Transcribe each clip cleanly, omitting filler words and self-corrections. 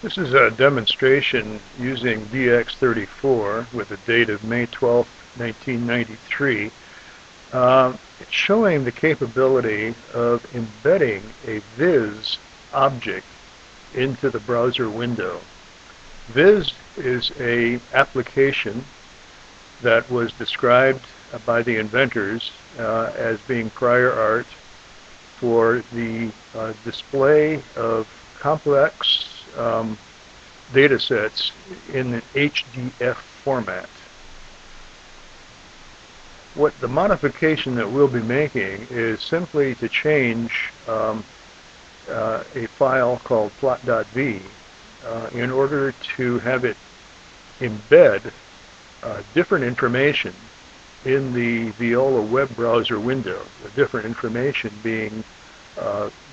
This is a demonstration using VX34 with a date of May 12, 1993. It's showing the capability of embedding a Viz object into the browser window. Viz is an application that was described by the inventors as being prior art for the display of complex data sets in an HDF format. What the modification that we'll be making is simply to change a file called plot.v in order to have it embed different information in the Viola web browser window, the different information being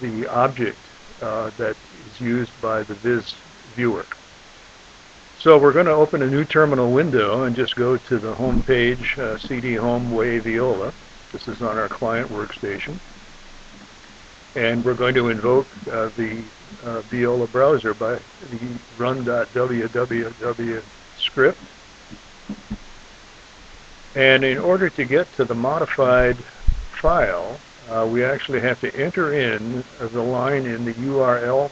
the object that is used by the Viz viewer. So we're going to open a new terminal window and just go to the home page, CD Home Way Viola. This is on our client workstation. And we're going to invoke the Viola browser by the run.www script. And in order to get to the modified file, we actually have to enter in the line in the URL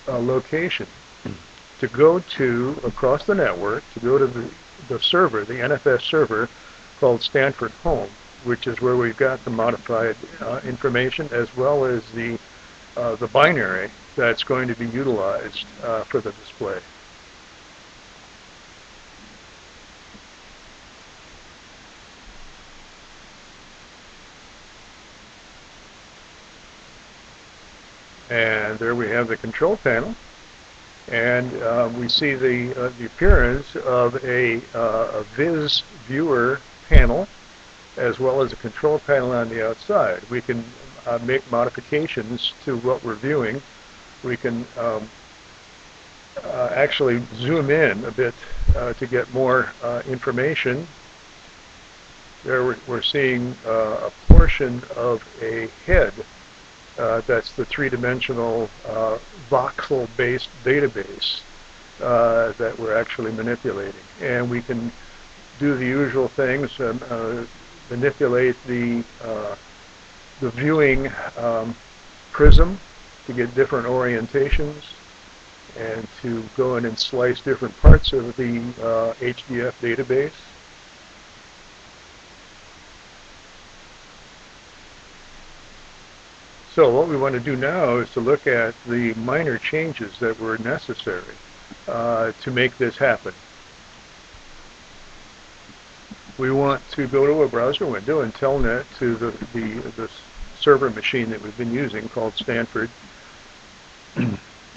location to go to, across the network, to go to the server, the NFS server called Stanford Home, which is where we've got the modified information as well as the binary that's going to be utilized for the display. And there we have the control panel, and we see the appearance of a Viz viewer panel as well as a control panel on the outside. We can make modifications to what we're viewing. We can actually zoom in a bit to get more information. There we're seeing a portion of a head. That's the three-dimensional voxel-based database that we're actually manipulating. And we can do the usual things, manipulate the viewing prism to get different orientations and to go in and slice different parts of the HDF database. So what we want to do now is to look at the minor changes that were necessary to make this happen. We want to go to a browser window and telnet to the server machine that we've been using called Stanford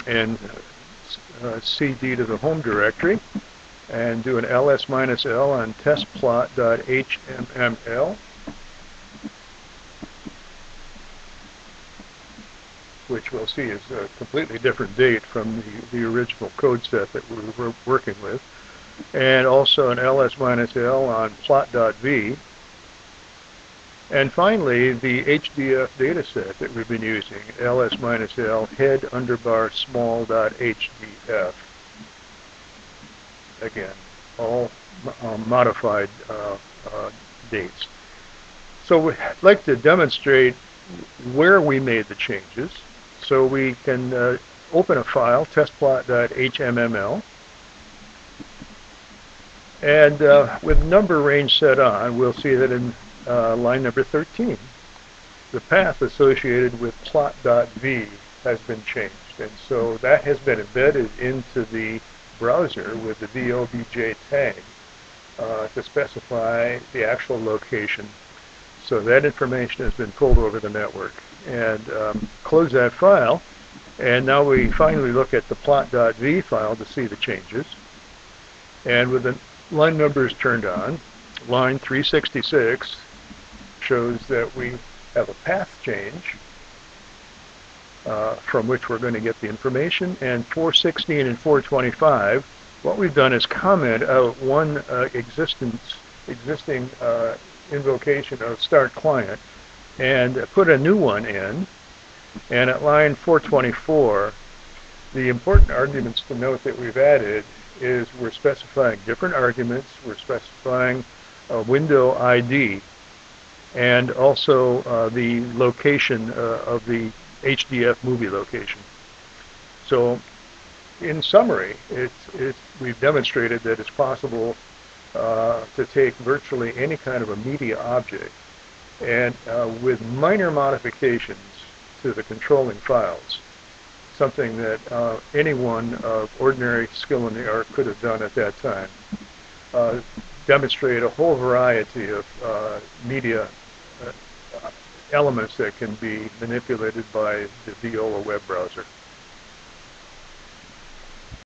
and CD to the home directory and do an ls-l on testplot.html, which we'll see is a completely different date from the original code set that we were working with, and also an ls-l on plot.v, and finally the HDF dataset that we've been using, ls-l head _small.hdf. Again, all modified dates. So we'd like to demonstrate where we made the changes. So we can open a file, testplot.html, and with number range set on, we'll see that in line number 13, the path associated with plot.v has been changed. And so that has been embedded into the browser with the VOBJ tag to specify the actual location. So that information has been pulled over the network. And close that file. And now we finally look at the plot.v file to see the changes. And with the line numbers turned on, line 366 shows that we have a path change from which we're going to get the information. And 416 and 425, what we've done is comment out one existing invocation of start client and put a new one in, and at line 424 The important arguments to note that we've added is we're specifying different arguments, we're specifying a window ID, and also the location of the HDF movie location. So in summary, we've demonstrated that it's possible to take virtually any kind of a media object and with minor modifications to the controlling files, something that anyone of ordinary skill in the art could have done at that time, demonstrate a whole variety of media elements that can be manipulated by the Viola web browser.